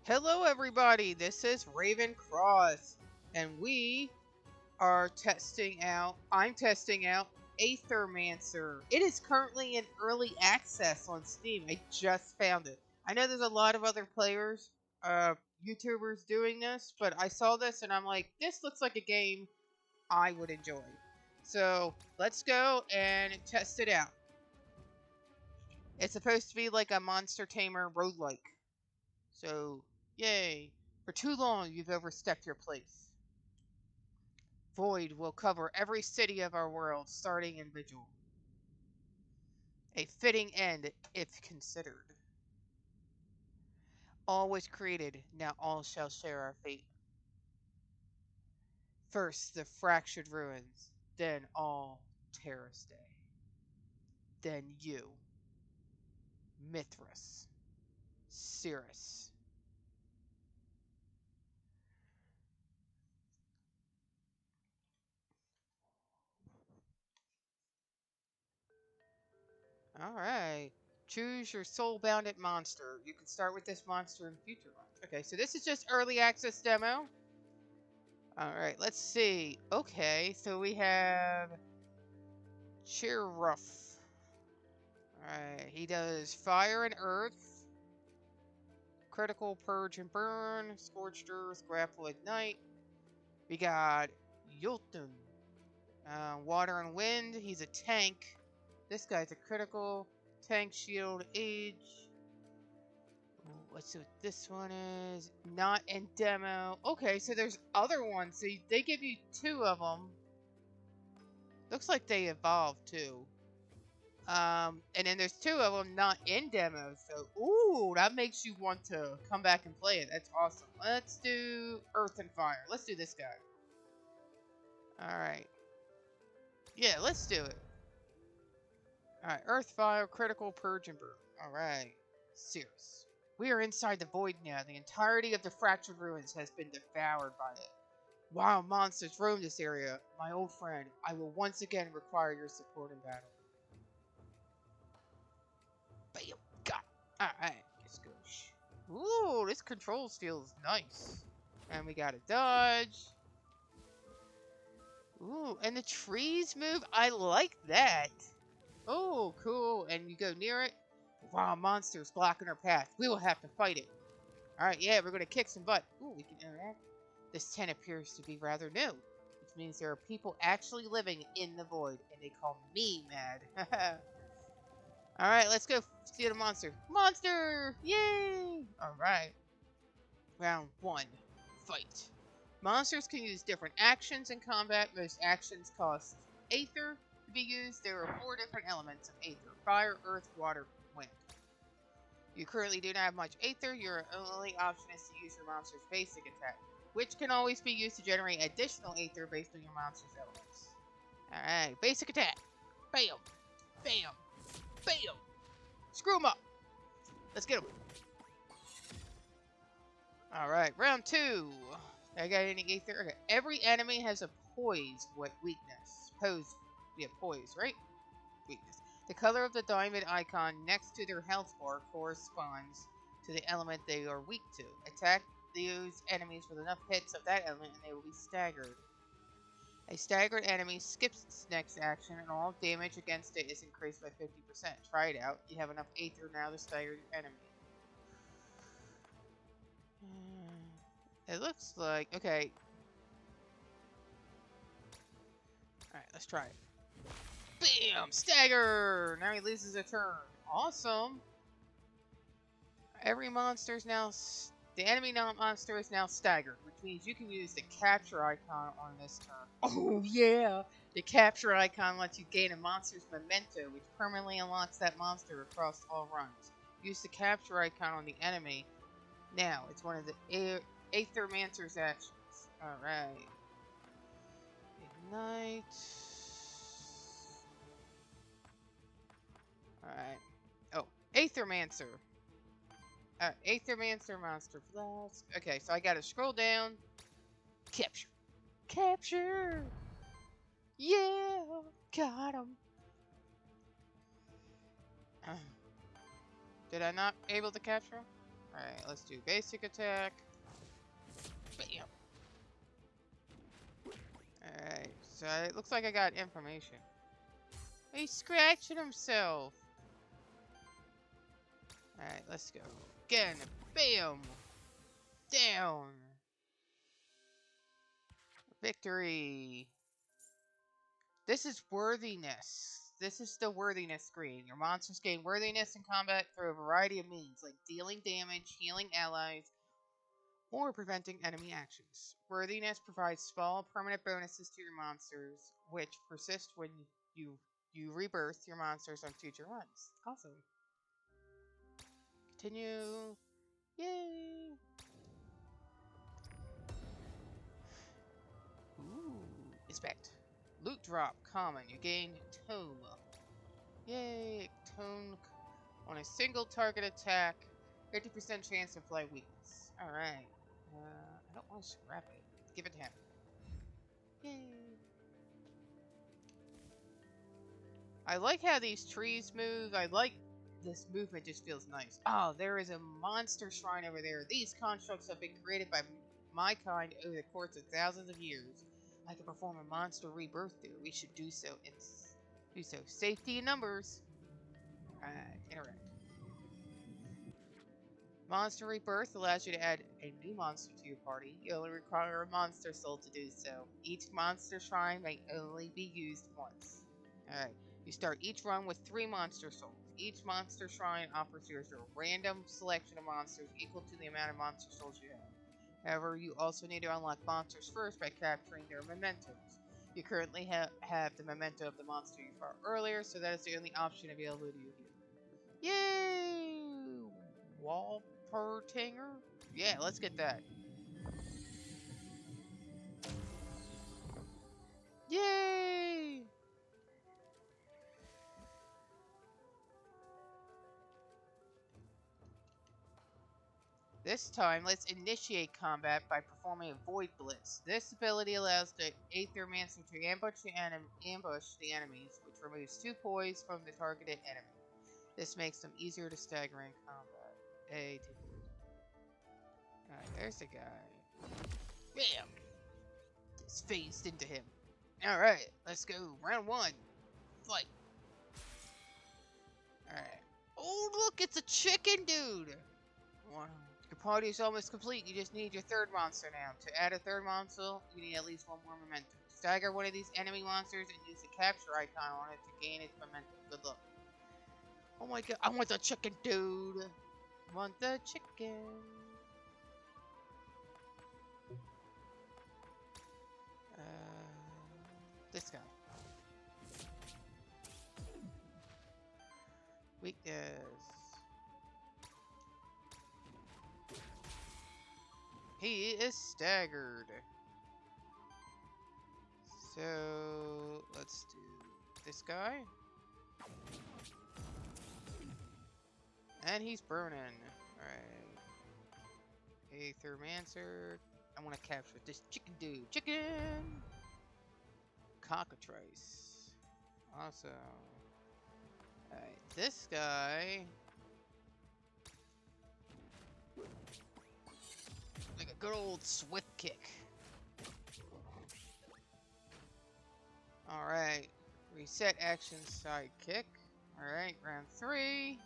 Hello everybody, this is Raven Cross, and I'm testing out Aethermancer. It is currently in early access on Steam. I just found it. I know there's a lot of other players, YouTubers doing this, but I saw this and I'm like, this looks like a game I would enjoy. So let's go and test it out. It's supposed to be like a monster tamer roguelike. So, yay. For too long, you've overstepped your place. Void will cover every city of our world, starting in Vigil. A fitting end, if considered. All was created, now all shall share our fate. First, the fractured ruins, then all Terrace Day. Then you, Mithras, Cirrus. Alright. Choose your soul-bounded monster. You can start with this monster in future ones. Okay, so this is just early access demo. Alright, let's see. Okay, so we have Cheerruff. Alright, he does fire and earth, critical purge and burn, scorched earth, grapple ignite. We got Yulton. Water and wind, he's a tank. This guy's a critical, tank shield, age. Let's see what this one is. Not in demo. Okay, so there's other ones. So they give you two of them. Looks like they evolved too. And then there's two of them not in demo. So, ooh, that makes you want to come back and play it. That's awesome. Let's do Earth and Fire. Let's do this guy. Alright. Yeah, let's do it. Alright, Earth, Fire, Critical, Purge, and Burn. Alright. Cirrus. We are inside the void now. The entirety of the fractured ruins has been devoured by it. Wild monsters roam this area. My old friend, I will once again require your support in battle. Bam! Got it. Alright, let's go. Ooh, this controls feels nice. And we got a dodge. Ooh, and the trees move. I like that. Oh, cool. And you go near it. Wild monsters blocking our path. We will have to fight it. Alright, yeah, we're going to kick some butt. Ooh, we can interact. This tent appears to be rather new, which means there are people actually living in the void, and they call me mad. Alright, let's go see the monster. Monster! Yay! Alright. Round 1. Fight. Monsters can use different actions in combat. Most actions cost Aether to be used. There are 4 different elements of Aether. Fire, Earth, Water, Wind. You currently do not have much Aether. Your only option is to use your monster's basic attack, which can always be used to generate additional Aether based on your monster's elements. Alright, basic attack. Bam! Bam! Bam! Screw him up! Let's get him. Alright, round 2. I got any Aether? Okay. Every enemy has a poise weakness. Poise, right? Weakness. The color of the diamond icon next to their health bar corresponds to the element they are weak to. Attack those enemies with enough hits of that element and they will be staggered. A staggered enemy skips its next action and all damage against it is increased by 50%. Try it out. You have enough Aether now to stagger your enemy. It looks like... Okay. Alright, let's try it. Bam! Stagger! Now he loses a turn. Awesome! Every monster is now... The enemy monster is now staggered, which means you can use the capture icon on this turn. Oh, yeah! The capture icon lets you gain a monster's memento, which permanently unlocks that monster across all runs. Use the capture icon on the enemy. Now, it's one of the Aethermancer's actions. Alright. Ignite. Alright. Oh, Aethermancer. Aethermancer monster flask. Okay, so I gotta scroll down. Capture. Capture! Yeah! Got him! Did I not able to capture him? Alright, let's do basic attack. Bam! Alright, so it looks like I got information. He's scratching himself! Alright, let's go. Again, bam! Down! Victory! This is worthiness. This is the worthiness screen. Your monsters gain worthiness in combat through a variety of means, like dealing damage, healing allies, or preventing enemy actions. Worthiness provides small permanent bonuses to your monsters, which persist when you rebirth your monsters on future runs. Awesome. Continue. Yay! Ooh, inspect. Loot drop, common. You gain tome. Yay! Tome on a single target attack. 50% chance to apply weakness. Alright. I don't want to scrap it. Give it to him. Yay! I like how these trees move. I like this movement, just feels nice. Oh, there is a monster shrine over there. These constructs have been created by my kind over the course of thousands of years. I can perform a monster rebirth there. We should do so. Safety in numbers. Alright, interact. Monster rebirth allows you to add a new monster to your party. You only require a monster soul to do so. Each monster shrine may only be used once. Alright, you start each run with 3 monster souls. Each monster shrine offers you a random selection of monsters equal to the amount of monster souls you have. However, you also need to unlock monsters first by capturing their mementos. You currently have the memento of the monster you fought earlier, so that is the only option available to you here. Yay! Tanger? Yeah, let's get that. Yay! This time, let's initiate combat by performing a Void Blitz. This ability allows the Aethermancer to ambush the enemies, which removes 2 poise from the targeted enemy. This makes them easier to stagger in combat. Alright, there's the guy. Bam! Just phased into him. Alright, let's go. Round 1. Fight. Alright. Oh, look, it's a chicken dude! Wow. Your party is almost complete. You just need your 3rd monster now. To add a 3rd monster, you need at least 1 more memento. Stagger one of these enemy monsters and use the capture icon on it to gain its memento. Good luck. Oh my god, I want the chicken dude! I want the chicken. This guy. Weakness. He is staggered. So, let's do this guy. And he's burning. Alright. Aethermancer. I want to capture this chicken dude. Chicken! Cockatrice. Awesome. Alright, this guy. Like a good old swift kick. Alright. Reset action side kick. Alright, round 3.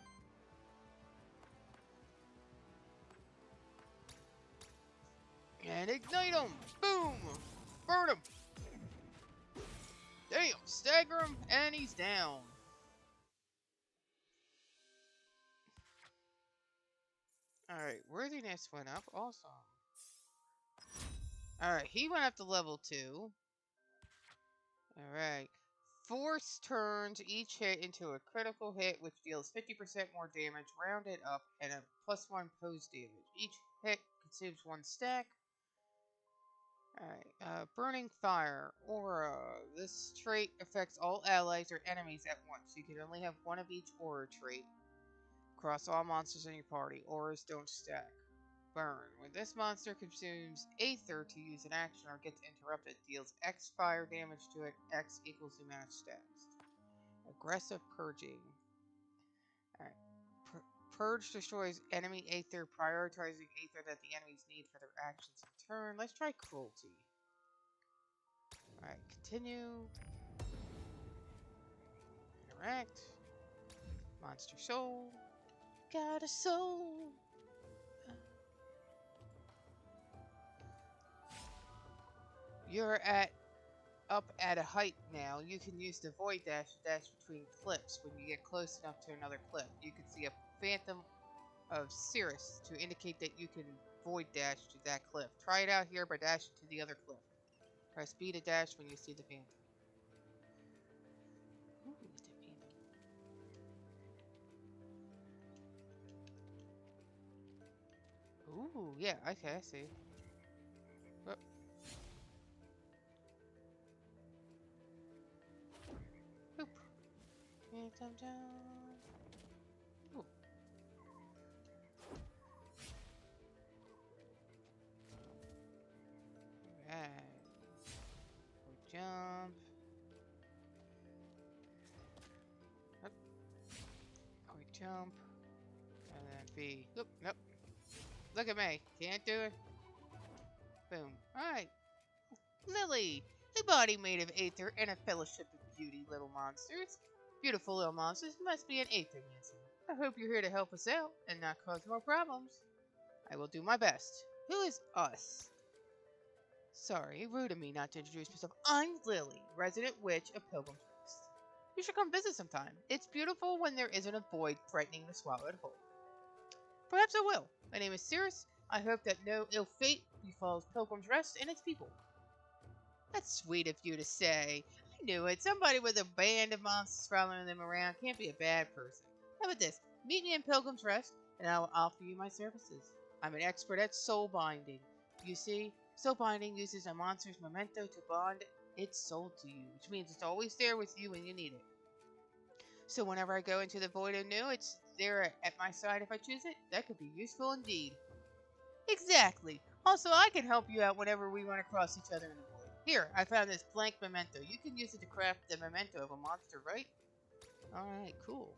And ignite him! Boom! Burn him! Damn! Stagger him, and he's down. Alright, worthiness went up. Awesome. Alright, he went up to level 2. Alright. Force turns each hit into a critical hit, which deals 50% more damage, rounded up, and a +1 pose damage. Each hit consumes 1 stack. Alright, Burning Fire, Aura. This trait affects all allies or enemies at once. You can only have 1 of each aura trait across all monsters in your party. Auras don't stack. Burn. When this monster consumes Aether to use an action or gets interrupted, deals X fire damage to it, X equals the amount of stacks. Aggressive Purging. Alright. Purge destroys enemy Aether, prioritizing Aether that the enemies need for their actions in turn. Let's try Cruelty. Alright, continue. Interact. Monster Soul. Got a soul. You're up at a height now. You can use the Void Dash to dash between cliffs. When you get close enough to another cliff, you can see a phantom of Cirrus to indicate that you can Void Dash to that cliff. Try it out here by dashing to the other cliff. Press B to dash when you see the phantom. Ooh, it's a phantom. Ooh, yeah, okay, I see. Whoop. Boop. Phantom down. Ooh. Alright. We'll jump. Up. We jump. And then B. Oop, nope. Look at me. Can't do it. Boom. Alright. Lily! A body made of Aether and a fellowship of beauty, little monsters. Beautiful little monsters must be an Aethermancer. I hope you're here to help us out and not cause more problems. I will do my best. Who is us? Sorry, rude of me not to introduce myself. I'm Lily, resident witch of Pilgrim's Rest. You should come visit sometime. It's beautiful when there isn't a void threatening to swallow it whole. Perhaps I will. My name is Cirrus. I hope that no ill fate befalls Pilgrim's Rest and its people. That's sweet of you to say. I knew it. Somebody with a band of monsters following them around can't be a bad person. How about this? Meet me in Pilgrim's Rest, and I will offer you my services. I'm an expert at soul binding. You see, soul binding uses a monster's memento to bond its soul to you, which means it's always there with you when you need it. So whenever I go into the void anew, it's there at my side if I choose it. That could be useful indeed. Exactly. Also, I can help you out whenever we run across each other in the void. Here, I found this blank memento. You can use it to craft the memento of a monster, right? Alright, cool.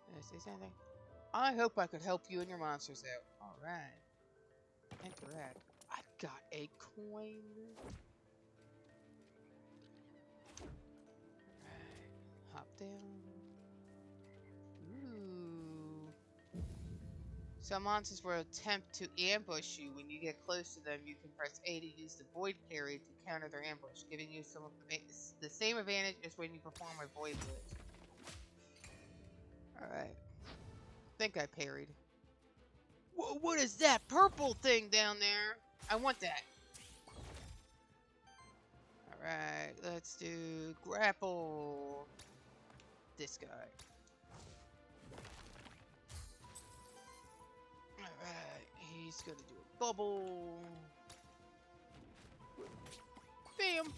Did I say something? I hope I could help you and your monsters out. Alright. Interact. I got a coin. Alright. Hop down. Ooh. Some monsters will attempt to ambush you. When you get close to them, you can press A to use the Void Parry to counter their ambush, giving you some of the same advantage as when you perform a Void Blitz. Alright. Think I parried. Whoa, what is that purple thing down there? I want that. Alright, let's do grapple. This guy. Alright, he's gonna do a bubble. Bam!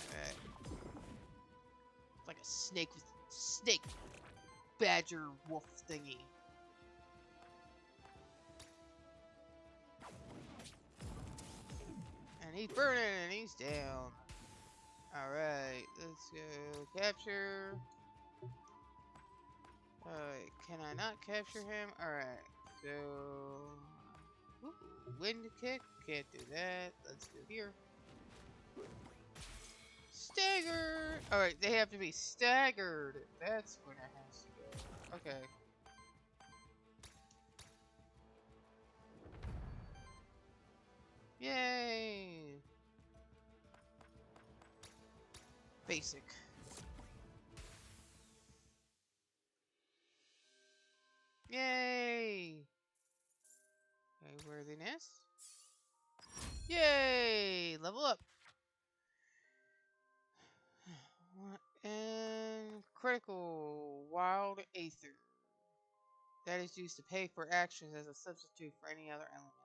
Alright. Like a snake with snake badger wolf thingy. And he's burning and he's down. Alright, let's go capture. Alright, can I not capture him? Alright, so... Ooh, wind kick, can't do that. Let's do here. Stagger! Alright, they have to be staggered. That's when it has to go. Okay. Yay! Basic. Yay! Okay, worthiness. Yay! Level up. And critical wild Aether. That is used to pay for actions as a substitute for any other element.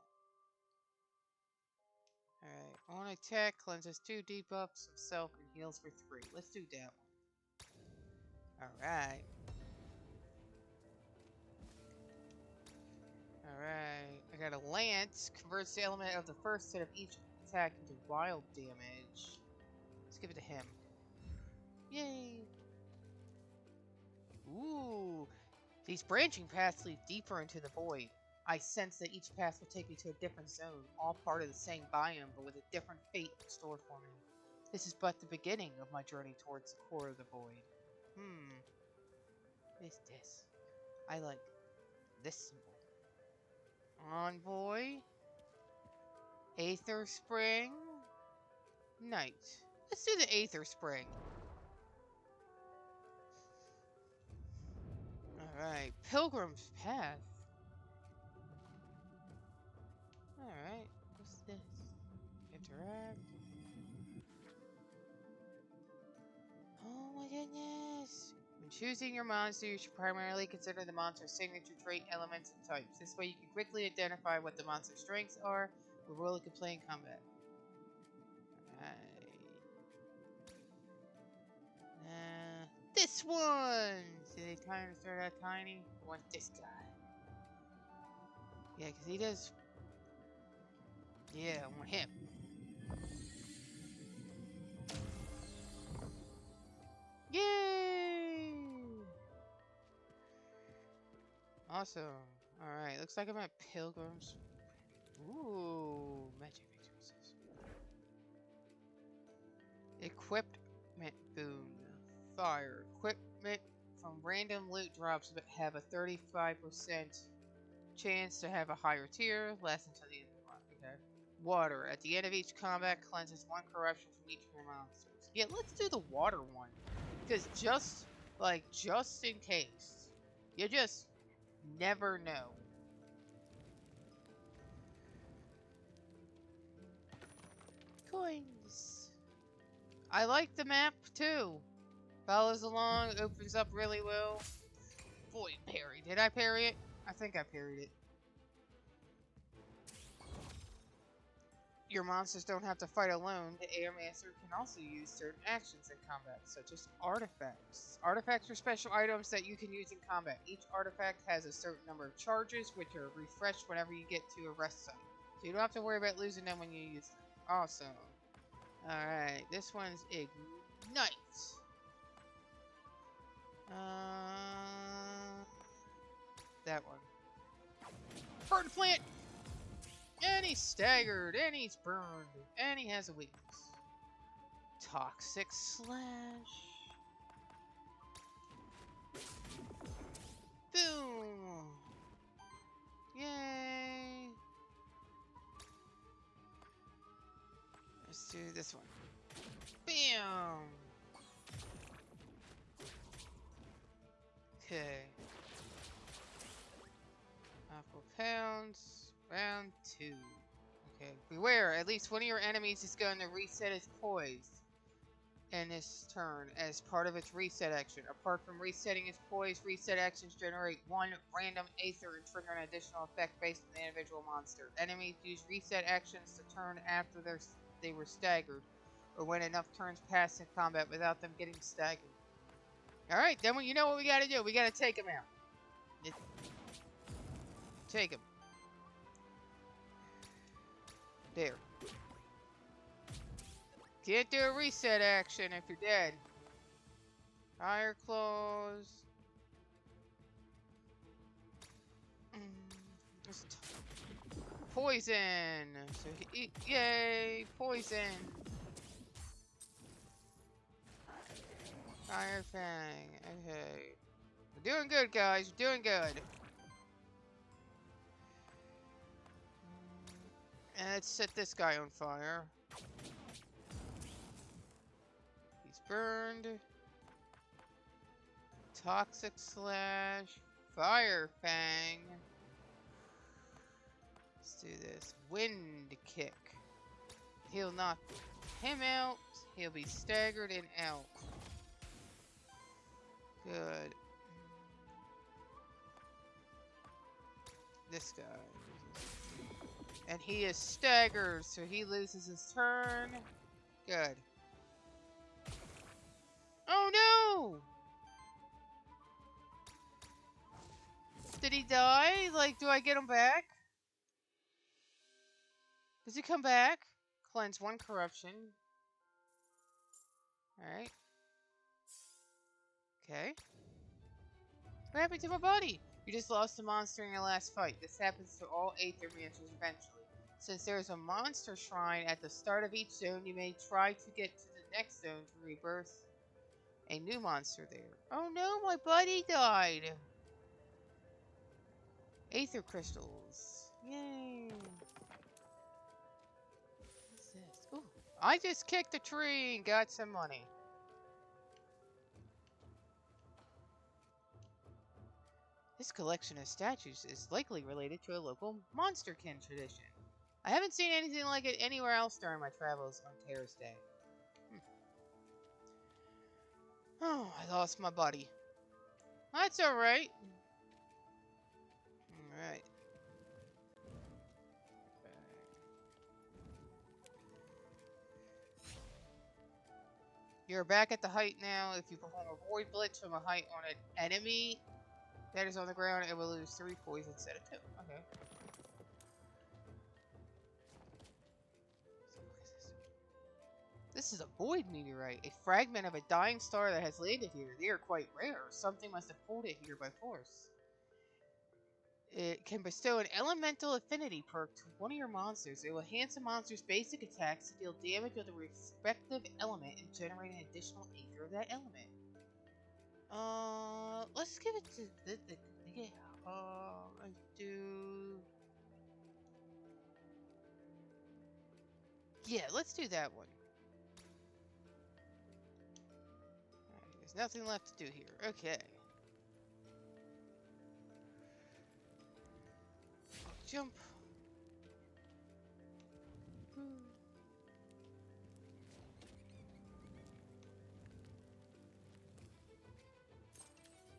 Alright, on attack cleanses 2 debuffs of self and heals for 3. Let's do that one. Alright. Alright, I got a lance. Converts the element of the first set of each attack into wild damage. Let's give it to him. Yay! Ooh, these branching paths lead deeper into the void. I sense that each path will take me to a different zone, all part of the same biome, but with a different fate in store for me. This is but the beginning of my journey towards the core of the void. What is this? I like this symbol. Envoy. Aether Spring. Night. Let's do the Aether Spring. Alright. Pilgrim's Path. Alright. What's this? Interact. Oh my goodness. When choosing your monster, you should primarily consider the monster's signature trait, elements, and types. This way you can quickly identify what the monster's strengths are, or role it can play in combat. This one! See, they kind of start out tiny. I want this guy. Yeah, because he does... Yeah, I want him. Yay! Awesome. Alright, looks like I'm at Pilgrims. Ooh, magic resources. Equipment boon. Fire. Equipment from random loot drops but have a 35% chance to have a higher tier. Lasts until the end of the month. Okay. Water. At the end of each combat, cleanses one corruption from each of your monsters. Yeah, let's do the water one. Because just in case. You just never know. Coins. I like the map too. Follows along, opens up really well. Void parry. Did I parry it? I think I parried it. Your monsters don't have to fight alone. The Aethermancer can also use certain actions in combat, such as artifacts. Artifacts are special items that you can use in combat. Each artifact has a certain number of charges, which are refreshed whenever you get to a rest site. So you don't have to worry about losing them when you use them. Awesome. Alright, this one's Ignite. That one. Burn plant! And he's staggered, and he's burned, and he has a weakness. Toxic Slash. Boom! Yay! Let's do this one. Bam! Okay. Apple pounds. Round 2. Okay. Beware, at least one of your enemies is going to reset its poise in this turn as part of its reset action. Apart from resetting its poise, reset actions generate one random Aether and trigger an additional effect based on the individual monster. Enemies use reset actions to turn after they were staggered, or when enough turns pass in combat without them getting staggered. Alright, then you know what we gotta do. We gotta take him out. Take him. There. Can't do a reset action if you're dead. Fire claws. Poison. So yay, poison. Fire Fang. Okay. We're doing good, guys. We're doing good. And let's set this guy on fire. He's burned. Toxic Slash. Fire Fang. Let's do this. Wind Kick. He'll knock him out. He'll be staggered and out. Good. This guy. And he is staggered, so he loses his turn. Good. Oh no! Did he die? Like, do I get him back? Does he come back? Cleanse one corruption. Alright. Okay. What happened to my buddy? You just lost a monster in your last fight. This happens to all Aethermancers eventually. Since there is a monster shrine at the start of each zone, you may try to get to the next zone to rebirth a new monster there. Oh no, my buddy died! Aether crystals. Yay! What's this? Ooh, I just kicked a tree and got some money. This collection of statues is likely related to a local monsterkin tradition. I haven't seen anything like it anywhere else during my travels on Terrace Day. Oh, I lost my buddy. That's alright. Alright. You're back at the height now. If you perform a void blitz from a height on an enemy that is on the ground, it will lose 3 poison instead of 2. Okay. So what is this? This is a void meteorite, a fragment of a dying star that has landed here. They are quite rare. Something must have pulled it here by force. It can bestow an elemental affinity perk to one of your monsters. It will enhance a monster's basic attacks to deal damage with a respective element and generate an additional ether of that element. Let's give it to yeah. Let's do. Yeah, let's do that one. Alright, there's nothing left to do here. Okay. Jump.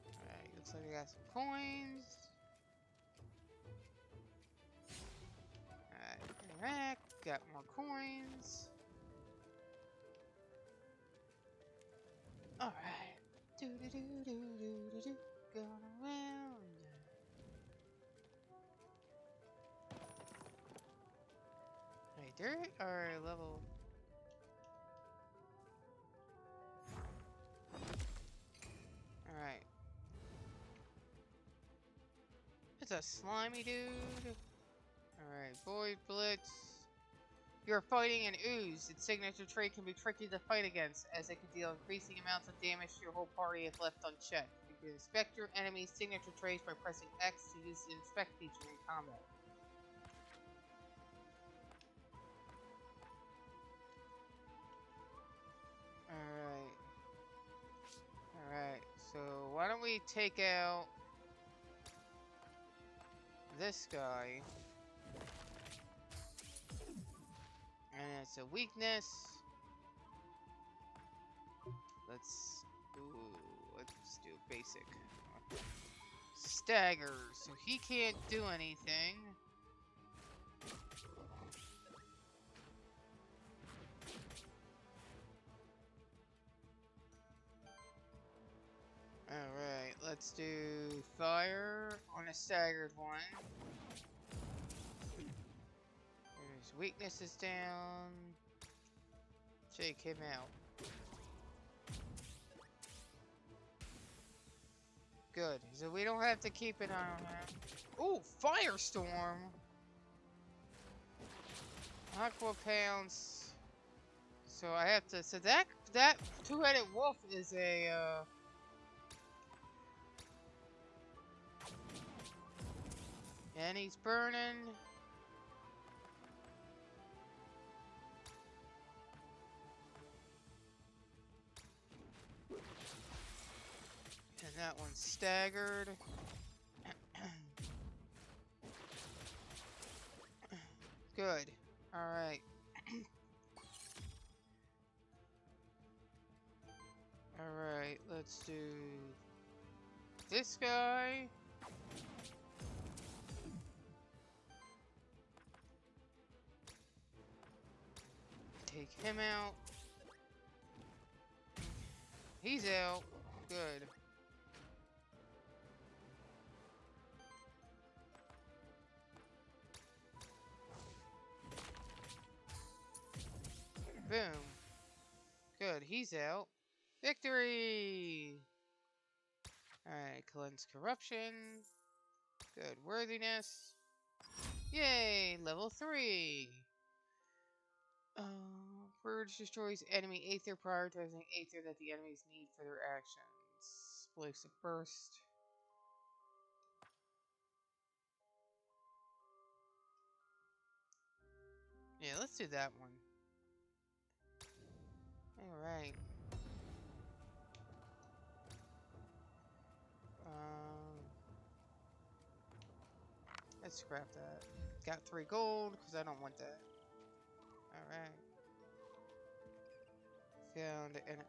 Alright, looks like we got some coins. Alright, got more coins. Alright. Do do do do do do do. Going around. Wait, dirt or level? Alright. It's a slimy dude. Alright, Void Blitz. You're fighting an ooze. Its signature trait can be tricky to fight against, as it can deal increasing amounts of damage to your whole party if left unchecked. You can inspect your enemy's signature traits by pressing X to use the inspect feature in combat. Alright. Alright, so why don't we take out this guy. And it's a weakness. Let's do basic. Stagger, so he can't do anything. Alright, let's do fire on a staggered one. His weakness is down. Take him out. Good, so we don't have to keep an eye on him. Ooh, Firestorm! Aqua Pounce. So I have to, so that two-headed wolf is a, and he's burning. And that one's staggered. Good. Alright. Alright, let's do this guy. Take him out. He's out. Good. Boom. Good, he's out. Victory! Alright, cleanse corruption. Good worthiness. Yay, level 3. Purge destroys enemy Aether, prioritizing Aether that the enemies need for their actions. Explosive burst. Yeah, let's do that one. Alright. Let's scrap that. Got 3 gold, because I don't want that. Alright. Found an...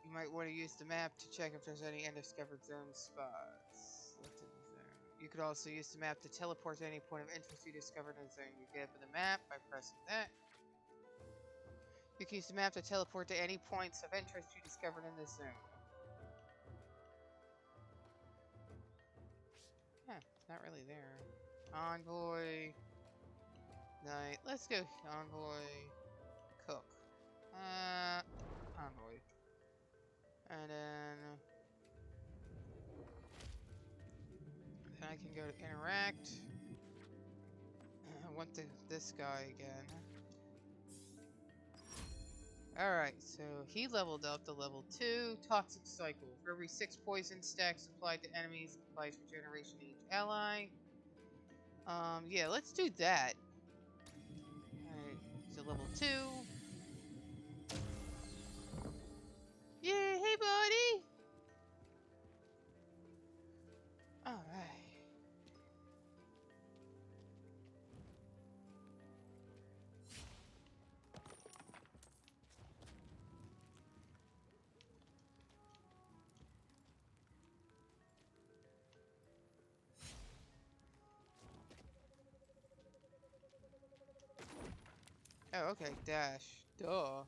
you might want to use the map to check if there's any undiscovered zone spots. You could also use the map to teleport to any point of interest you discovered in the zone. You get up in the map by pressing that. You can use the map to teleport to any points of interest you discovered in this zone. Huh, it's not really there. Envoy. Night. Let's go Envoy. Cook. Envoy. And then I can go to interact. I want this guy again. Alright, so he leveled up to level 2. Toxic Cycle. For every 6 poison stacks applied to enemies, applies regeneration to each ally. Yeah, let's do that. Alright, so level 2. Yeah, hey buddy! Alright. Oh, okay, dash. Duh.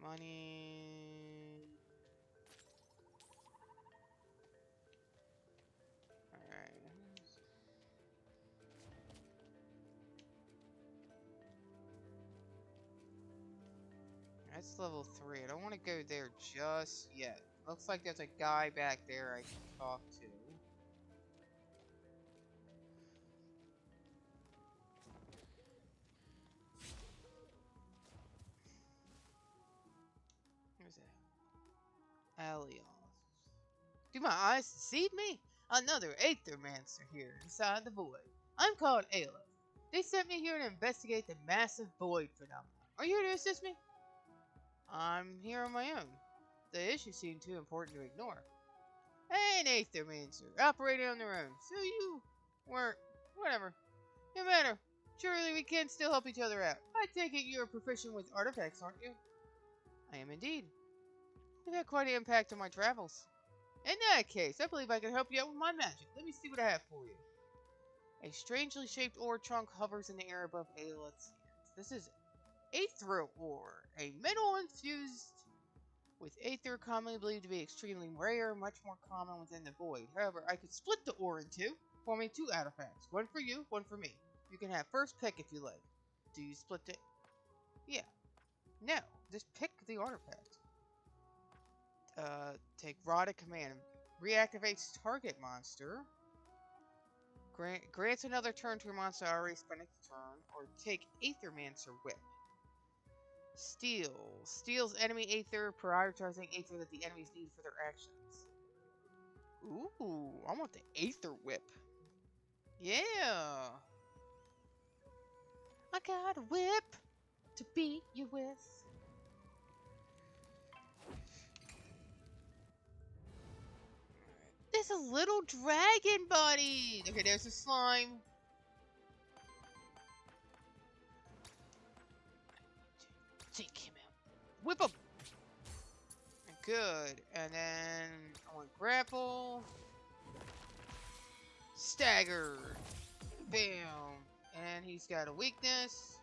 Money. Alright. That's level 3. I don't want to go there just yet. Looks like there's a guy back there I can talk to. Where's it? Allios. Do my eyes deceive me? Another Aethermancer here inside the void. I'm called Aleph. They sent me here to investigate the massive void phenomenon. Are you here to assist me? I'm here on my own. The issue seemed too important to ignore. An Aethermancer, operating on their own. So you weren't... Whatever. No matter. Surely we can still help each other out. I take it you're proficient with artifacts, aren't you? I am indeed. You've had quite an impact on my travels. In that case, I believe I can help you out with my magic. Let me see what I have for you. A strangely shaped ore trunk hovers in the air above Aelith's hands. This is Aether ore, a metal infused with Aether, commonly believed to be extremely rare, much more common within the void. However, I could split the ore in 2, forming 2 artifacts. One for you, one for me. You can have first pick if you like. Do you split it? Yeah. No, just pick the artifact. Take Rod at command. Reactivates target monster. Grants another turn to a monster already spent its turn. Or take Aethermancer Whip. Steal. Steals enemy Aether, prioritizing Aether that the enemies need for their actions. Ooh, I want the Aether Whip. Yeah. I got a whip to beat you with. There's a little dragon buddy. Okay, there's a slime. Take him out. Whip him. Good. And then I want grapple. Stagger. Bam. And he's got a weakness.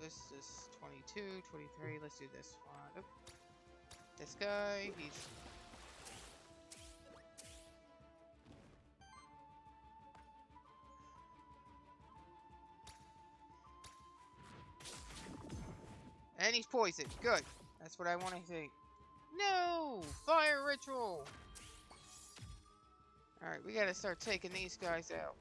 This is 22, 23. Let's do this one. Oh. This guy, he's... And he's poisoned. Good. That's what I want to see. No! Fire ritual! Alright, we gotta start taking these guys out.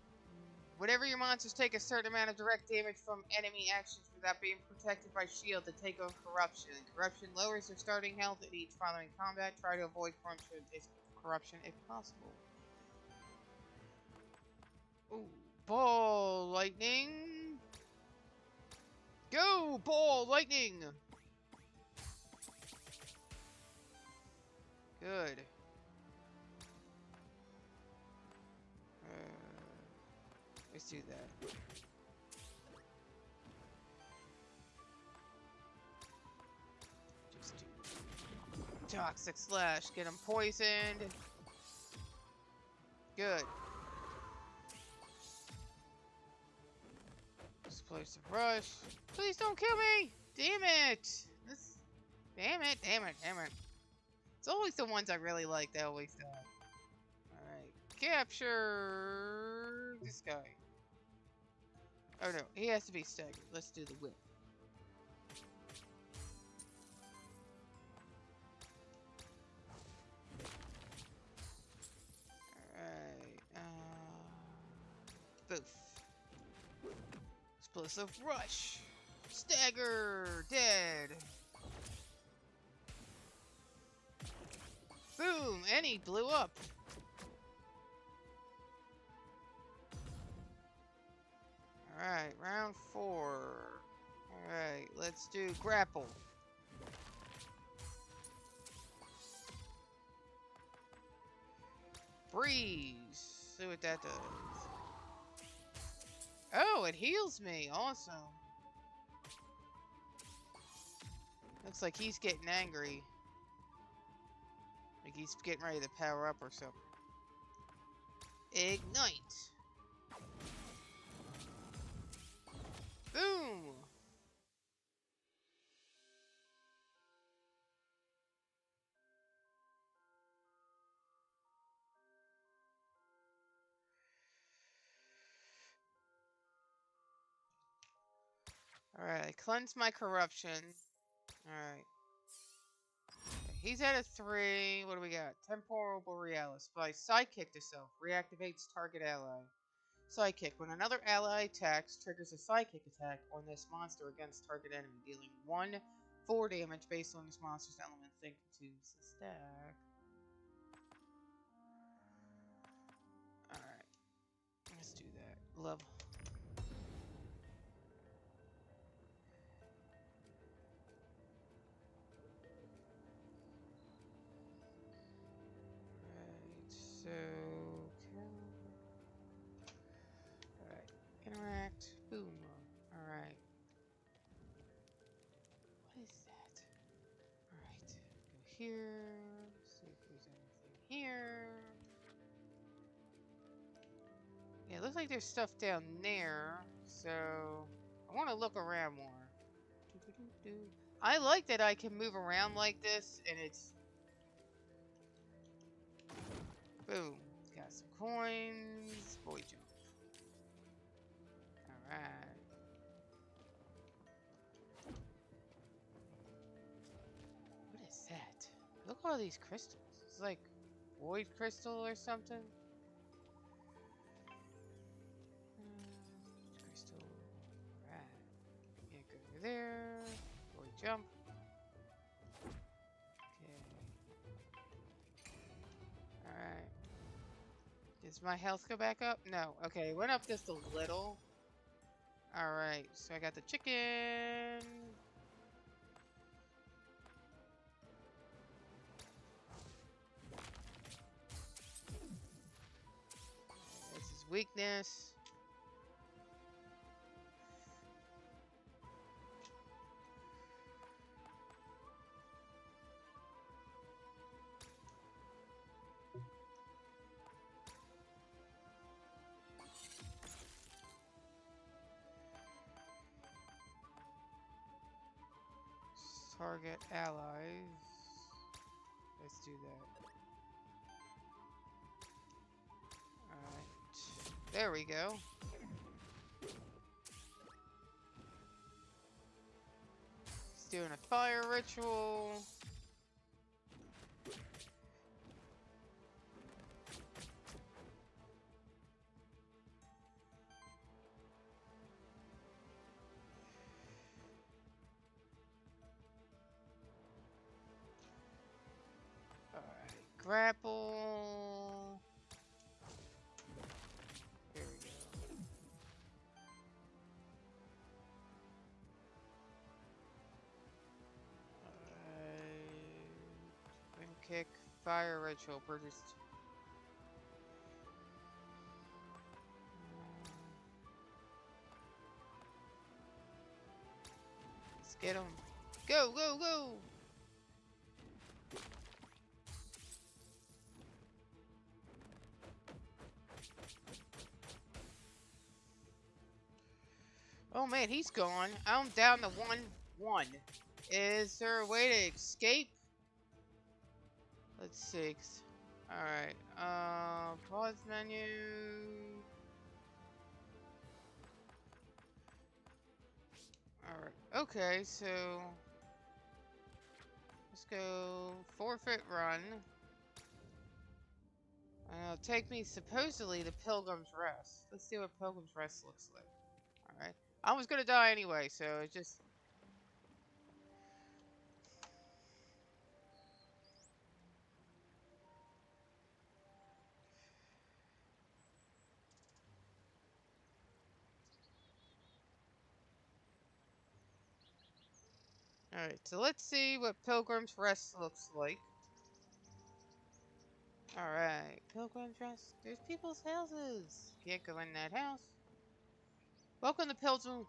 Whenever your monsters take a certain amount of direct damage from enemy actions without being protected by shield, they take on corruption. Corruption lowers their starting health in each following combat. Try to avoid corruption if possible. Ooh, ball lightning! Go, ball lightning! Good. Let's do that. Just do toxic slash. Get him poisoned. Good. Explosive rush. Please don't kill me! Damn it! Damn it! Damn it! Damn it! It's always the ones I really like that always die. Alright. Capture this guy. Oh no, he has to be staggered. Let's do the whip. Alright, boof. Explosive rush. Stagger. Dead. Boom, and he blew up. Alright, round 4. Alright, let's do grapple. Freeze. See what that does. Oh, it heals me. Awesome. Looks like he's getting angry. Like he's getting ready to power up or something. Ignite. Boom. Alright, cleanse my corruption. Alright. He's at a 3. What do we got? Temporal Borealis. By Psychic to self. Reactivates target ally. Psychic. When another ally attacks, triggers a psychic attack on this monster against target enemy, dealing 1/4 damage based on this monster's element. Think to the stack. Alright. Let's do that. Level. So, alright, interact, boom, alright. What is that? Alright, go here, see if there's anything here. Yeah, it looks like there's stuff down there, so I want to look around more. I like that I can move around like this, and it's... Boom. Got some coins. Boy jump. Alright. What is that? Look at all these crystals. It's like void crystal or something. Crystal. Alright. Yeah, go over there. Boy jump. Alright. Does my health go back up? No. Okay, it went up just a little. Alright, so I got the chicken. This is weakness. Target allies. Let's do that. Alright. There we go. doing a fire ritual. Alright, grapple. Here we go. Wind kick, fire ritual, purchased. Let's get him. Go, go, go! Oh man, he's gone. I'm down to 1-1. Is there a way to escape? Let's see. Alright, pause menu. Alright, okay, so let's go forfeit run. And it'll take me supposedly to Pilgrim's Rest. Let's see what Pilgrim's Rest looks like. Alright. I was gonna die anyway, so it just... Alright, so let's see what Pilgrim's Rest looks like. Alright, Pilgrim's Rest. There's people's houses. Can't go in that house. Welcome to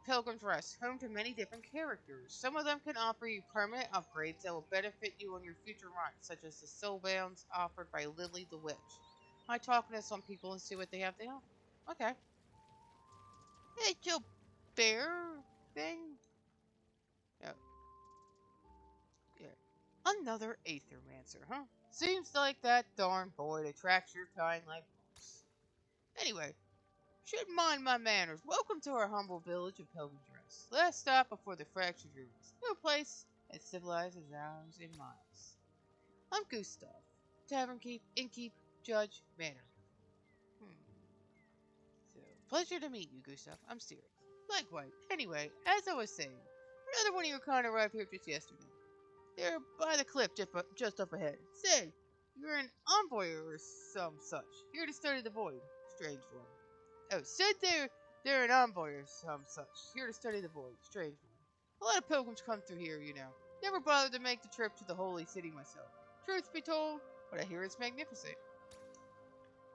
Pilgrim's Rest, home to many different characters. Some of them can offer you permanent upgrades that will benefit you on your future runs, such as the soulbounds offered by Lily the Witch. I talk to some people and see what they have to offer. Okay. Hey, Joe Bear thing? Oh. Yeah. Another Aethermancer, huh? Seems like that darn boy attracts your kind like most. Anyway, shouldn't mind my manners. Welcome to our humble village of Pilgrim's Rest. Last stop before the fractured ruins. No place as civilized as ours in miles. I'm Gustav, Tavern Keep, Innkeep, Judge, Manor. So, pleasure to meet you, Gustav. I'm serious. Likewise. Anyway, as I was saying, another one of your kind arrived here just yesterday. They're by the cliff just up ahead. Say, you're an envoy or some such. Here to study the void. Strange one. Oh, said they're an envoy or some such. Here to study the void. Strange one. A lot of pilgrims come through here, you know. Never bothered to make the trip to the holy city myself. Truth be told, but I hear it's magnificent.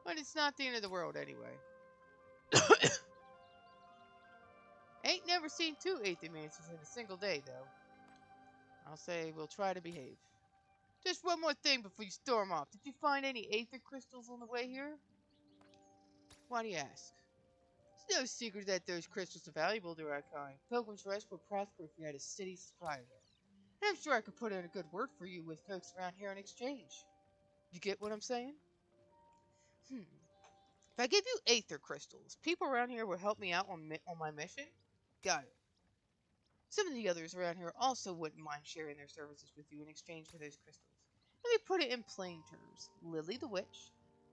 But it's not the end of the world anyway. Ain't never seen two Aethermancers in a single day, though. I'll say we'll try to behave. Just one more thing before you storm off. Did you find any Aether crystals on the way here? Why do you ask? It's no secret that those crystals are valuable to our kind. Pilgrim's Rest would prosper if we had a steady supply of them. And I'm sure I could put in a good word for you with folks around here in exchange. You get what I'm saying? If I give you Aether crystals, people around here will help me out on my mission? Got it. Some of the others around here also wouldn't mind sharing their services with you in exchange for those crystals. Let me put it in plain terms. Lily the Witch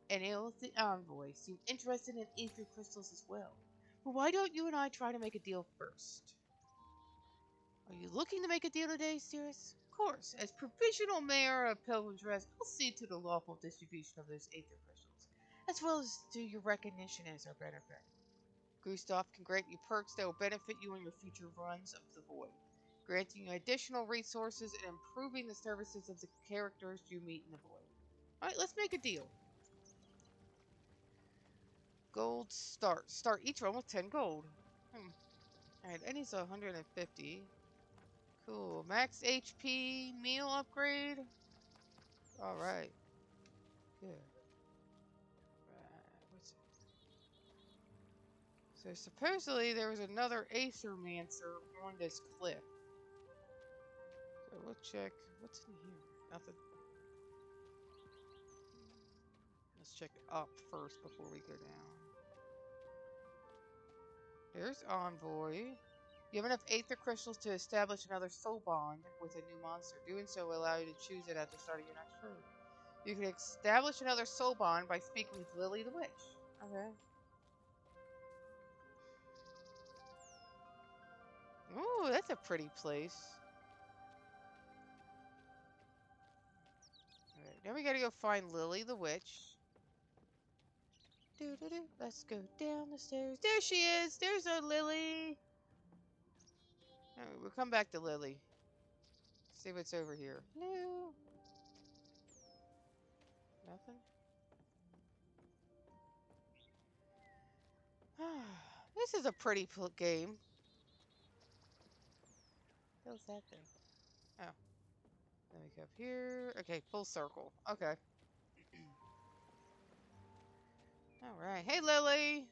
and Aelith the Envoy seem interested in Aether crystals as well. But why don't you and I try to make a deal first? Are you looking to make a deal today, Cirrus? Of course. As provisional mayor of Pilgrim's Rest, I'll see to the lawful distribution of those Aether crystals, as well as to your recognition as our benefactor. Gustav can grant you perks that will benefit you in your future runs of the Void, granting you additional resources and improving the services of the characters you meet in the Void. Alright, let's make a deal. Gold start. Start each run with 10 gold. Alright, that needs 150. Cool. Max HP meal upgrade. Alright. Good. What's it? So supposedly there was another Aethermancer on this cliff. So we'll check. What's in here? Nothing. Let's check up first before we go down. There's Envoy. You have enough Aether crystals to establish another soul bond with a new monster. Doing so will allow you to choose it at the start of your next turn. You can establish another soul bond by speaking with Lily the Witch. Okay. Ooh, that's a pretty place. Alright, now we gotta go find Lily the Witch. Doo-doo-doo. Let's go down the stairs. There she is! There's our Lily! Alright, we'll come back to Lily. See what's over here. No. Nothing? This is a pretty game. What was that thing? Oh. Let me go up here. Okay, full circle. Okay. Alright. Hey, Lily!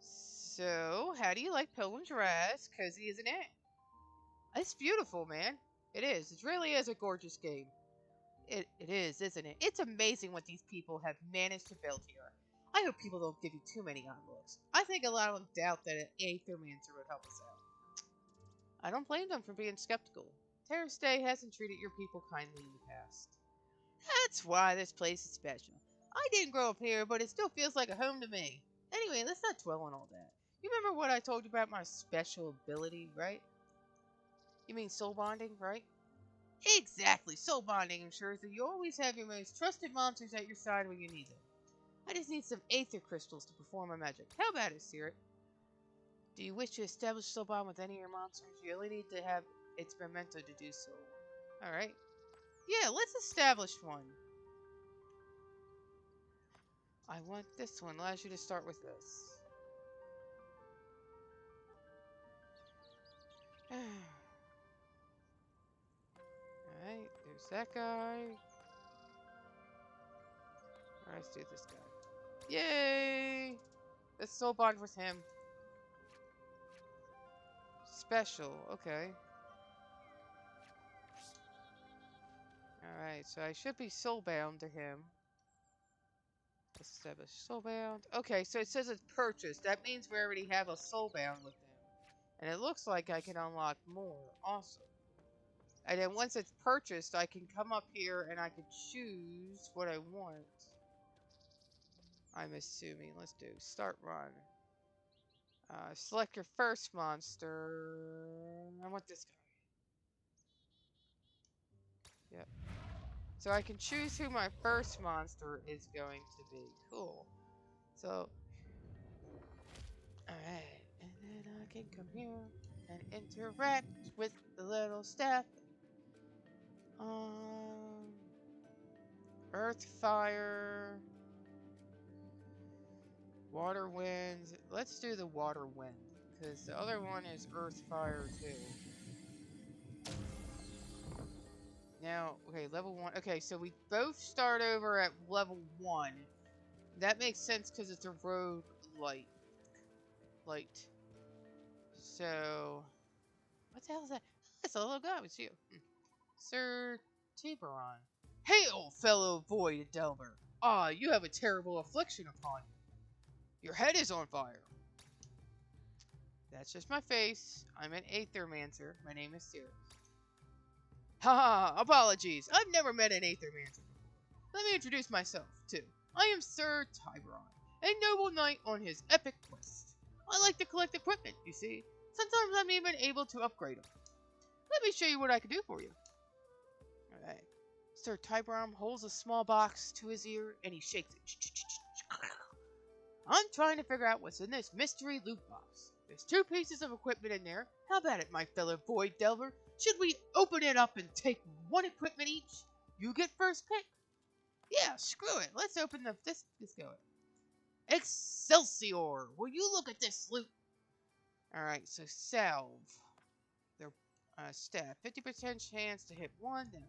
So, how do you like Pilgrim's Rest? Cozy, isn't it? It's beautiful, man. It is. It really is a gorgeous game. It is, isn't it? It's amazing what these people have managed to build here. I hope people don't give you too many odd looks. I think a lot of them doubt that an Aethermancer would help us out. I don't blame them for being skeptical. Terrace Day hasn't treated your people kindly in the past. That's why this place is special. I didn't grow up here, but it still feels like a home to me. Anyway, let's not dwell on all that. You remember what I told you about my special ability, right? You mean soul bonding, right? Exactly, soul bonding ensures that you always have your most trusted monsters at your side when you need them. I just need some Aether crystals to perform my magic. How about it, Sirit? Do you wish to establish soul bond with any of your monsters? You only need to have its memento to do so. Alright. Yeah, let's establish one. I want this one. Allows you to start with this. Alright, there's that guy. Alright, let's do this guy. Yay! Let's soul bond with him. Special, okay. Alright, so I should be soulbound to him. Establish soulbound. Okay, so it says it's purchased. That means we already have a soulbound with him. And it looks like I can unlock more. Awesome. And then once it's purchased, I can come up here and I can choose what I want. I'm assuming. Let's do start run. Select your first monster. I want this guy. Yep. So I can choose who my first monster is going to be. Cool. So, alright. And then I can come here and interact with the little staff. Earth, fire, water, wind. Let's do the water, wind. Because the other one is earth, fire, too. Now, okay, level 1. Okay, so we both start over at level 1. That makes sense because it's a rogue light. So, what the hell is that? That's a little guy. It's you. Sir Tiburon. Hail, fellow void delver. Ah, you have a terrible affliction upon you. Your head is on fire. That's just my face. I'm an Aethermancer. My name is Sirius. Haha, apologies. I've never met an Aethermancer before. Let me introduce myself, too. I am Sir Tiburon, a noble knight on his epic quest. I like to collect equipment, you see. Sometimes I'm even able to upgrade them. Let me show you what I can do for you. Alright. Sir Tiburon holds a small box to his ear and he shakes it. I'm trying to figure out what's in this mystery loot box. There's 2 pieces of equipment in there. How about it, my fellow void delver? Should we open it up and take 1 equipment each? You get first pick. Yeah, screw it. Let's open this. Let's go. Excelsior! Will you look at this loot? Alright, so salve. Their staff. 50% chance to hit 1. Then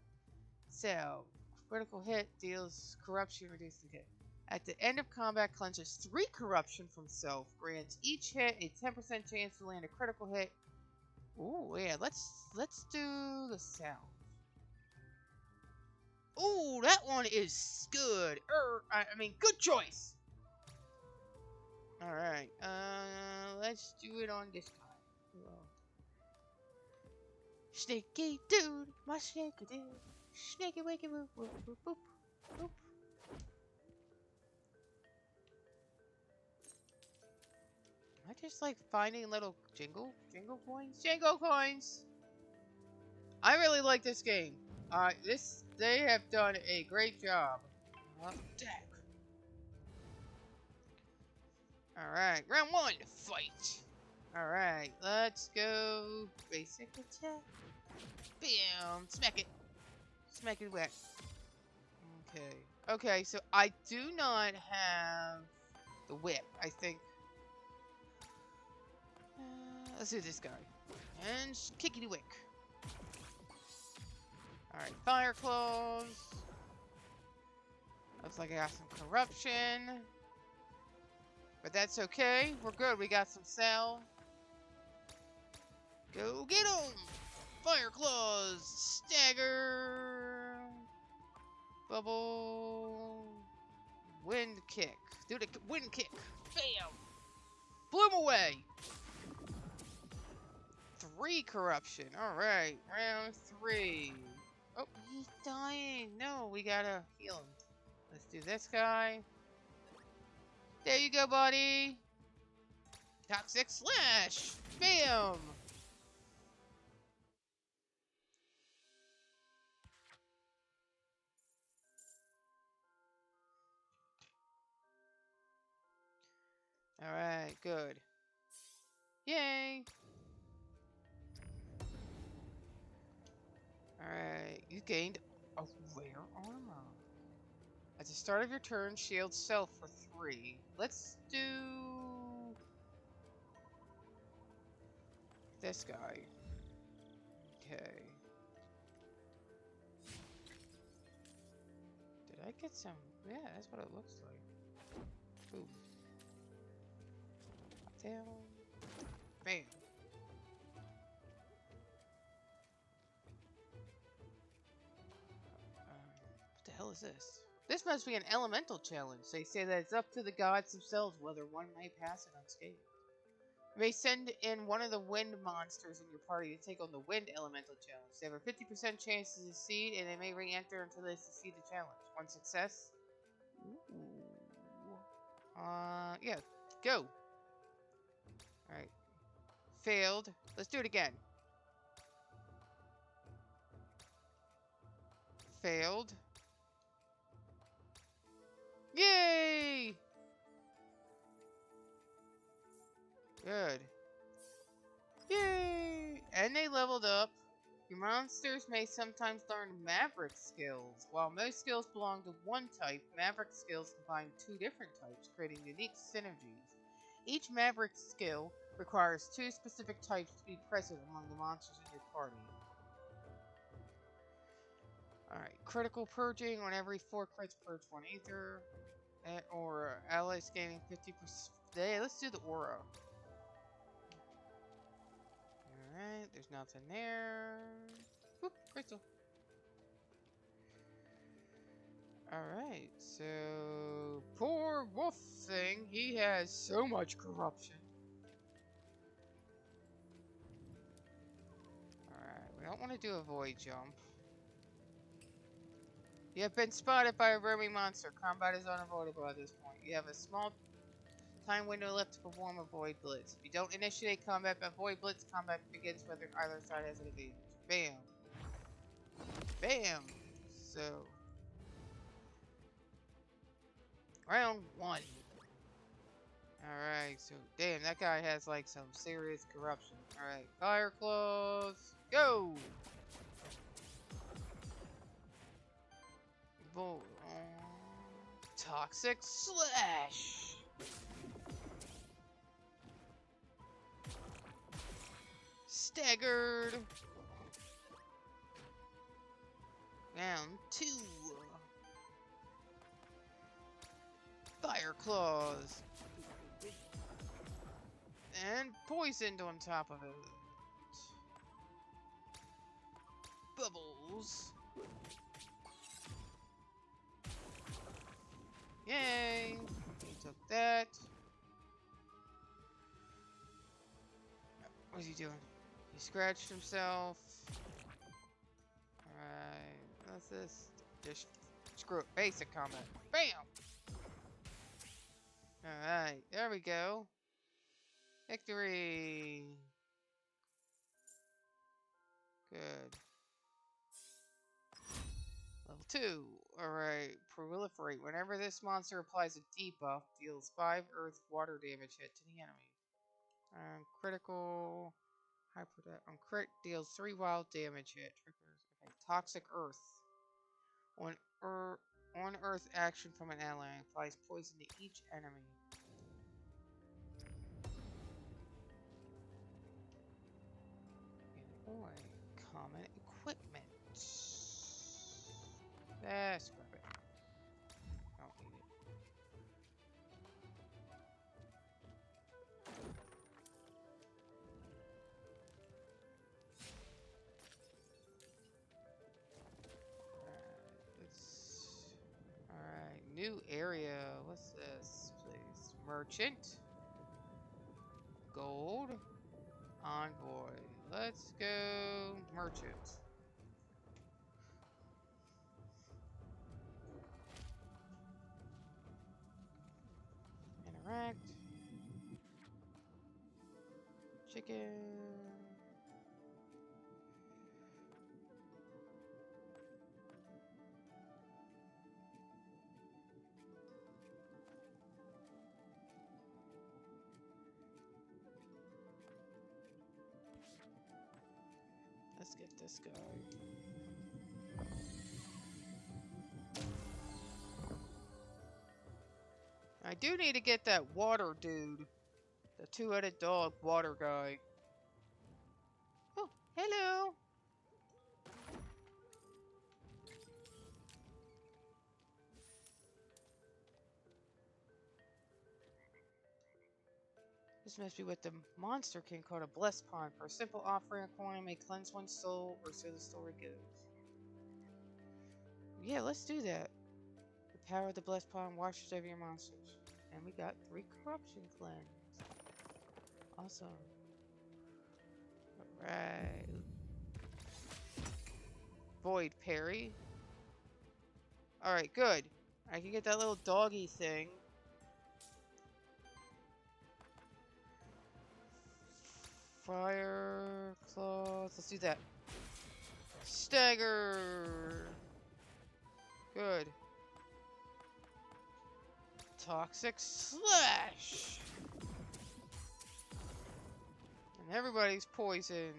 salve. Critical hit deals corruption, reducing hit. At the end of combat, cleanses 3 corruption from self. Grants each hit a 10% chance to land a critical hit. Ooh, yeah, let's do the salve. Ooh, that one is good. I mean, good choice. Alright, let's do it on this guy. Sneaky dude, my sneaky dude. Sneaky wakey whoop whoop whoop whoop whoop. I just like finding little jingle coins. Jingle coins! I really like this game. They have done a great job. Deck. Alright, round 1, fight. Alright, let's go. Basic attack. Bam! Smack it. Smack it wet. Okay. Okay, so I do not have the whip, I think. Let's do this guy. And kickity wick. Alright, fire claws. Looks like I got some corruption. But that's okay. We're good. We got some cell. Go get him! Fire claws! Stagger! Bubble! Wind kick. Do the wind kick. Bam! Blew him away! 3 corruption. Alright, round 3. Oh, he's dying. No, we gotta heal him. Let's do this guy. There you go, buddy. Toxic slash. Bam! Alright, good. Yay! Alright, you gained a rare armor. At the start of your turn, shield self for 3. Let's do this guy. Okay. Did I get some? Yeah, that's what it looks like. Boom. Down. Bam. What the hell is this? This must be an elemental challenge. They say that it's up to the gods themselves whether one may pass it unscathed. You may send in one of the wind monsters in your party to take on the wind elemental challenge. They have a 50% chance to succeed, and they may re-enter until they succeed the challenge. One success. Ooh. Yeah. Go. Alright. Failed. Let's do it again. Failed. Yay! Good. Yay! And they leveled up. Your monsters may sometimes learn Maverick skills. While most skills belong to one type, Maverick skills combine 2 different types, creating unique synergies. Each Maverick skill requires 2 specific types to be present among the monsters in your party. Alright, critical purging on every 4 crits purge 1 ether. Or allies gaining 50%. Hey, let's do the aura. Alright, there's nothing there. Whoop, crystal. Alright, so poor wolf thing, he has so much corruption. Alright, we don't want to do a void jump. You have been spotted by a roaming monster. Combat is unavoidable at this point. You have a small time window left to perform a void blitz. If you don't initiate combat by void blitz, combat begins whether either side has an advantage. Bam. Bam. So round 1. Alright, so damn, that guy has like some serious corruption. Alright, fire claws. Go! Toxic slash. Staggered. Round 2. Fire claws. And poisoned on top of it. Bubbles. Yay! We took that. What is he doing? He scratched himself. Alright. What's this? Just screw it. Basic combat. Bam! Alright. There we go. Victory! Good. Level 2. Alright. Proliferate. Whenever this monster applies a debuff, deals 5 earth water damage hit to the enemy. Critical. On crit, deals 3 wild damage hit. Triggers. Okay. Toxic earth. On earth action from an ally applies poison to each enemy. Common equipment. Scrap it. Don't need it. Alright, new area. What's this place? Merchant. Gold. Envoy. Let's go merchant. Interact. Chicken. Let's get this guy. I do need to get that water dude. The two-headed dog water guy. Oh, hello. This must be what the monster king called a blessed pond. For a simple offering, a coin may cleanse one's soul, or so the story goes. Yeah, let's do that. The power of the blessed pond washes over your monsters. And we got 3 corruption cleanse. Awesome. Alright. Void parry. Alright, good. I can get that little doggy thing. Fire claws. Let's do that. Stagger. Good. Toxic slash. And everybody's poisoned.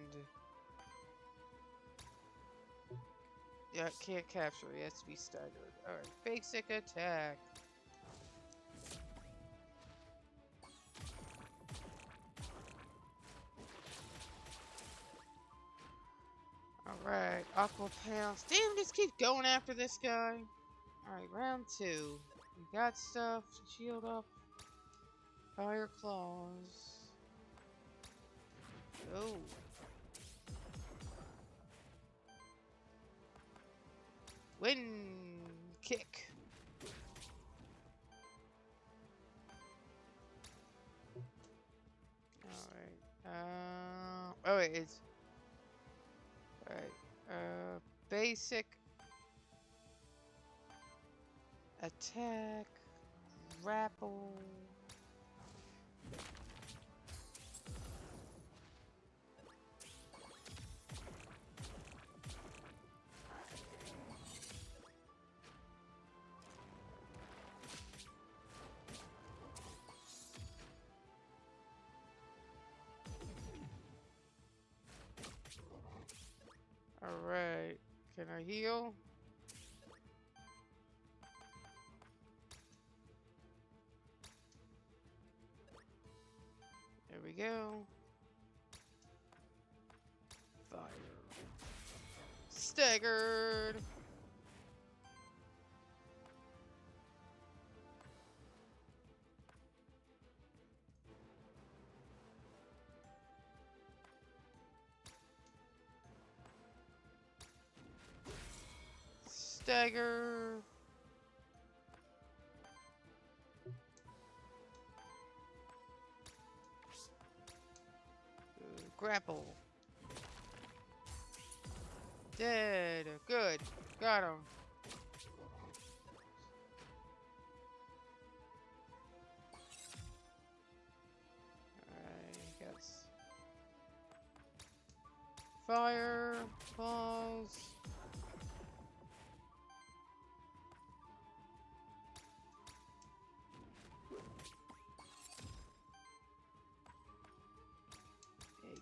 Yeah, it can't capture. It has to be staggered. Alright, basic attack. Alright, Aqua Pounce. Damn, just keep going after this guy. Alright, round 2. We got stuff. Shield up. Fire Claws. Oh. Wind kick. Alright. Oh wait, it's alright. Basic attack. Grapple. Alright. Can I heal? There we go. Fire. Staggered. Stagger. Grapple. Dead. Good. Got him. Alright, guess. Fire. Balls.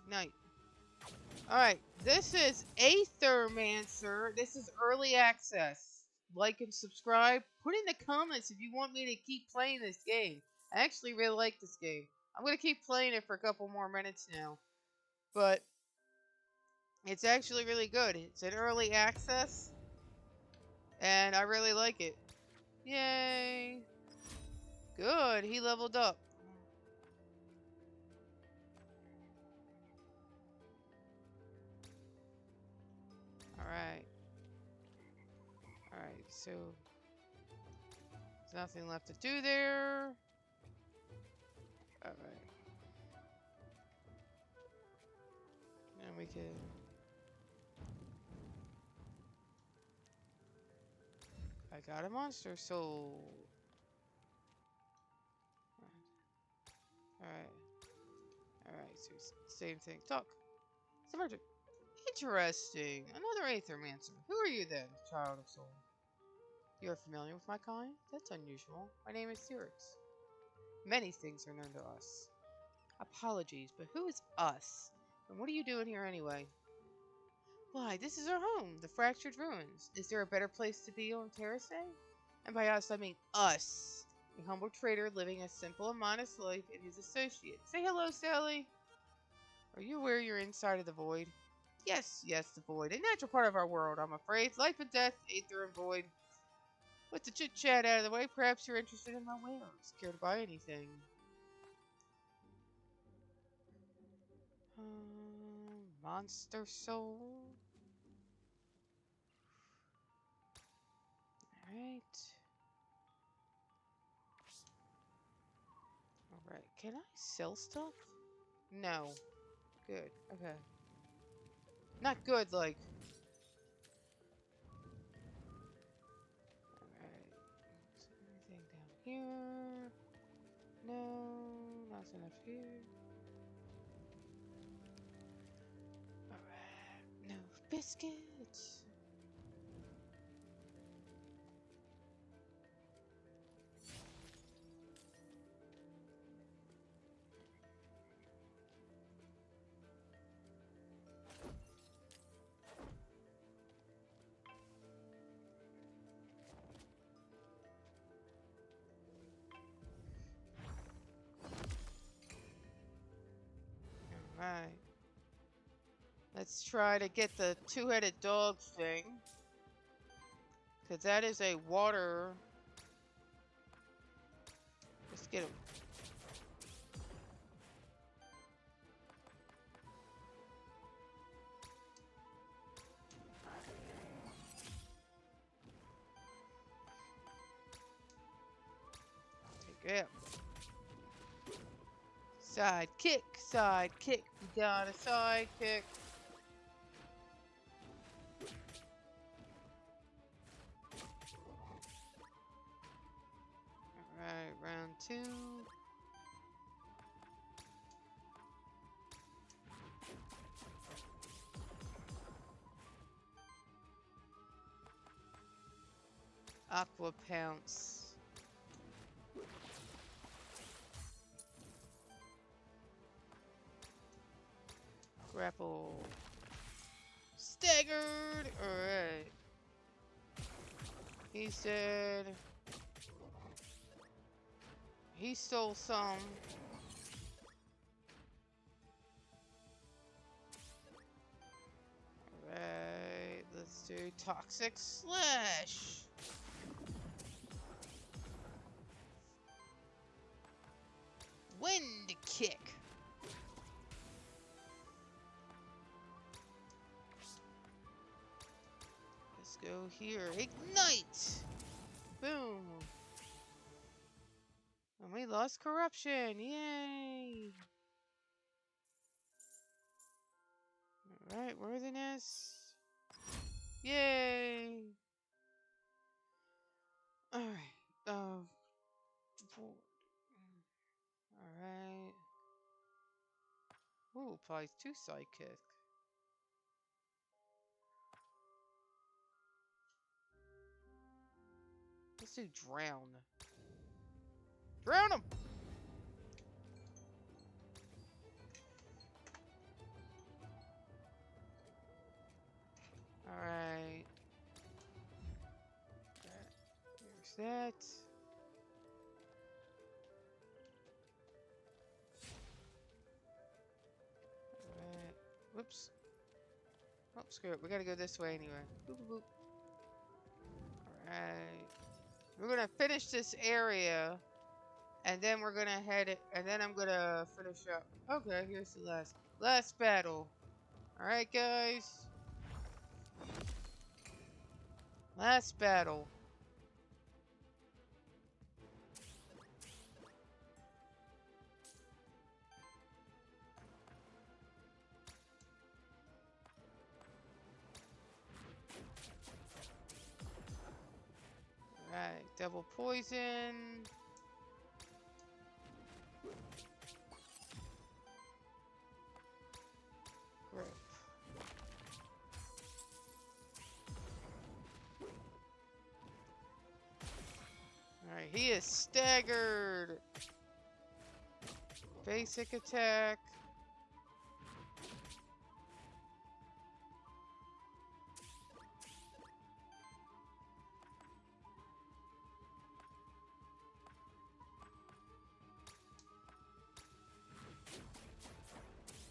Ignite. Alright, this is Aethermancer. This is early access. Like and subscribe. Put in the comments if you want me to keep playing this game. I actually really like this game. I'm going to keep playing it for a couple more minutes now. But it's actually really good. It's an early access. And I really like it. Yay. Good. He leveled up. Alright. Alright, so there's nothing left to do there. Alright. And we can... I got a monster soul. Alright. Alright, so same thing. Talk. Submergent. Interesting. Another Aethermancer. Who are you then, child of soul? You're familiar with my kind? That's unusual. My name is Sirix. Many things are known to us. Apologies, but who is us? And what are you doing here anyway? Why, this is our home, the Fractured Ruins. Is there a better place to be on Terrace? And by us, I mean us. A humble trader living a simple and modest life and his associates. Say hello, Sally. Are you aware you're inside of the void? Yes, the void. A natural part of our world, I'm afraid. Life and death, aether and void. With the chit-chat out of the way, perhaps you're interested in my wares. Care to buy anything? Monster soul. Alright. Alright, can I sell stuff? No. Good, okay. Not good, like... Alright. Is there anything down here? No, nothing up here. Alright, no biscuits. Alright. Let's try to get the two-headed dog thing. Because that is a water... Let's get him. Take it. Sidekick, sidekick. We got a sidekick. Alright, round 2. Aqua Pounce. Grapple. Staggered! Alright. He said... He stole some. Alright, let's do Toxic Slash. Wind Kick. Let's go here. Ignite! Boom. And we lost corruption. Yay! Alright, worthiness. Yay! Alright. Alright. Ooh, applies 2 sidekick. Let's do drown. Drown him! Alright. There's that. Alright. Whoops. Oh, screw it. We gotta go this way anyway. Boop, boop, boop. Alright. We're gonna finish this area. And then we're gonna head it. And then I'm gonna finish up. Okay, here's the last battle. Alright, guys. Last battle. Alright, double poison. Grip. Alright, he is staggered. Basic attack.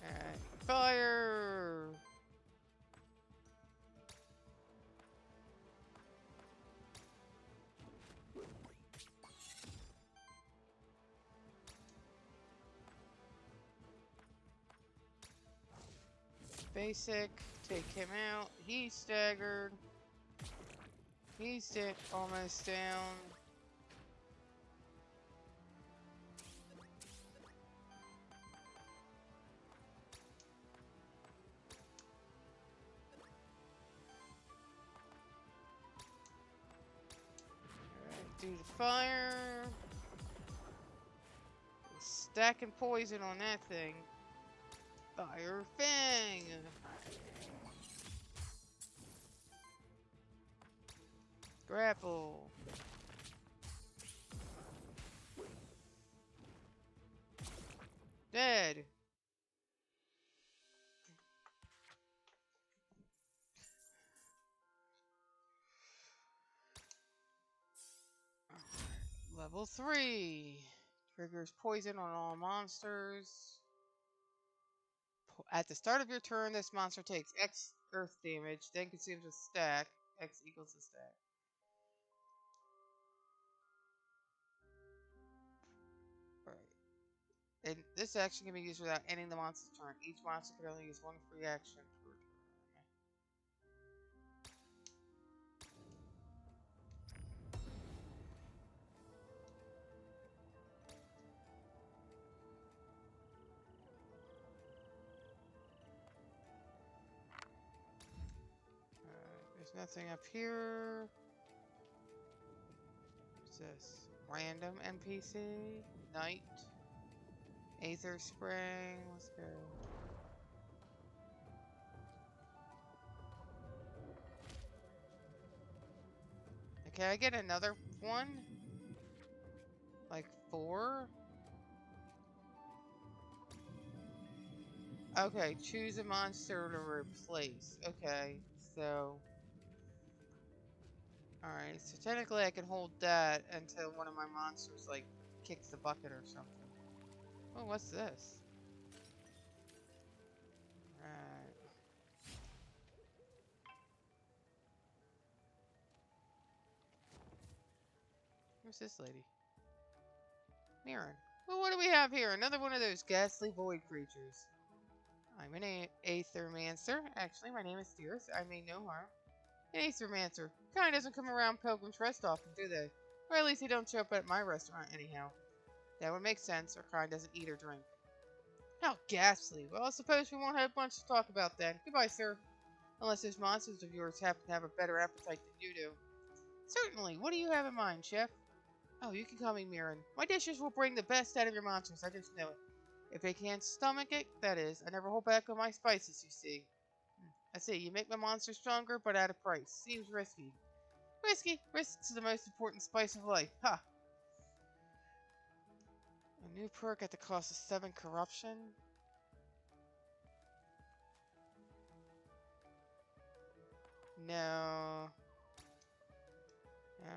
Alright, fire. Basic, take him out. He's staggered. He's almost down. Alright, do the fire. Stacking poison on that thing. Fire Fang! Grapple. Dead. Level 3. Triggers poison on all monsters. At the start of your turn, this monster takes X earth damage, then consumes a stack. X equals a stack. And this action can be used without ending the monster's turn. Each monster can only use one free action per turn. Alright, there's nothing up here. What's this? Random NPC? Night? Aether Spring? Let's go. Can I get another one? Like 4? Okay, choose a monster to replace. Okay, so... Alright, so technically I can hold that until one of my monsters, like, kicks the bucket or something. Oh, what's this? Alright. Who's this lady? Mirren. Well, what do we have here? Another one of those ghastly void creatures. I'm an Aethermancer. Actually, my name is Dearest. I mean no harm. An Aethermancer. Kind doesn't come around Pilgrim's Rest often, do they? Or at least they don't show up at my restaurant anyhow. That would make sense, or kind doesn't eat or drink. How ghastly. Well, I suppose we won't have much to talk about then. Goodbye, sir. Unless those monsters of yours happen to have a better appetite than you do. Certainly. What do you have in mind, Chef? Oh, you can call me Mirren. My dishes will bring the best out of your monsters, I just know it. If they can't stomach it, that is. I never hold back on my spices, you see. I see, you make my monster stronger, but at a price. Seems risky. Risky? Risk's the most important spice of life. Ha! A new perk at the cost of 7 corruption? No. No.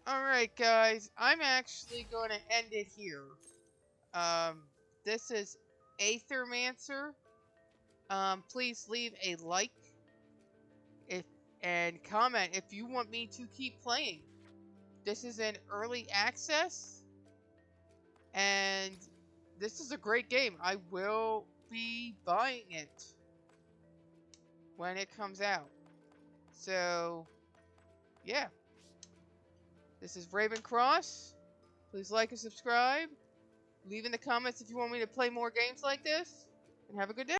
Alright, guys. I'm actually going to end it here. Um, this is Aethermancer. Please leave a like if and comment if you want me to keep playing. This is in early access, and this is a great game. I will be buying it when it comes out. So, yeah. This is Raven Cross. Please like and subscribe. Leave in the comments if you want me to play more games like this. And have a good day.